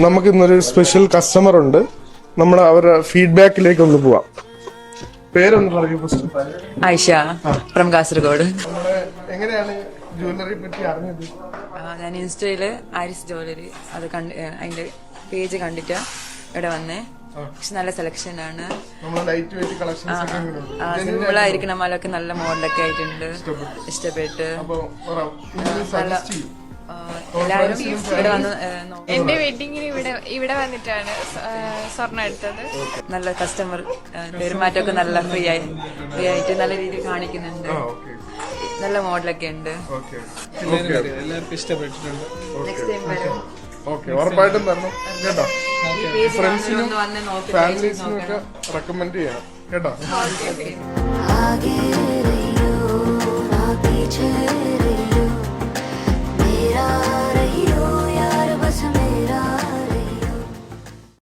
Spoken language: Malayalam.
നമുക്ക് ഇന്നൊരു സ്പെഷ്യൽ കസ്റ്റമർ ഉണ്ട്. നമ്മൾ അവരുടെ ഫീഡ്ബാക്കിലേക്ക് ഒന്ന് പോവാം. പേരൊന്ന് പറയൂ. ആയിഷ ഫ്രം കാസർഗോഡ്. എങ്ങനെയാണ് ജ്വല്ലറി പറ്റി അറിഞ്ഞത്? ഞാൻ ഇൻസ്റ്റയില് ആരിസ് ജ്വല്ലറി അത് അതിന്റെ പേജ് കണ്ടിട്ട് ഇവിടെ വന്നേ. പക്ഷെ നല്ല സെലക്ഷൻ ആണ്. സിമ്പിൾ ആയിരിക്കണ പോലൊക്കെ നല്ല മോഡലൊക്കെ ആയിട്ടുണ്ട്. ഇഷ്ടപ്പെട്ട് എല്ലാവരും ഇവിടെ വന്ന് എന്റെ വെഡിങ്ങിന് ഇവിടെ വന്നിട്ടാണ് സ്വർണ്ണം എടുത്തത്. നല്ല കസ്റ്റമർ പെരുമാറ്റമൊക്കെ നല്ല ഫ്രീ ആയിട്ട് നല്ല രീതിയിൽ കാണിക്കുന്നുണ്ട്. നല്ല മോഡലൊക്കെ ഉണ്ട്. എല്ലാവർക്കും ഇഷ്ടപ്പെട്ടിട്ടുണ്ട്. നെക്സ്റ്റ് ടൈം വരും. ഉറപ്പായിട്ടും തരണം കേട്ടോ. ഫ്രണ്ട്സിനും ഫാമിലീസിനും ഒക്കെ റെക്കമെൻഡ് ചെയ്യണം കേട്ടോ.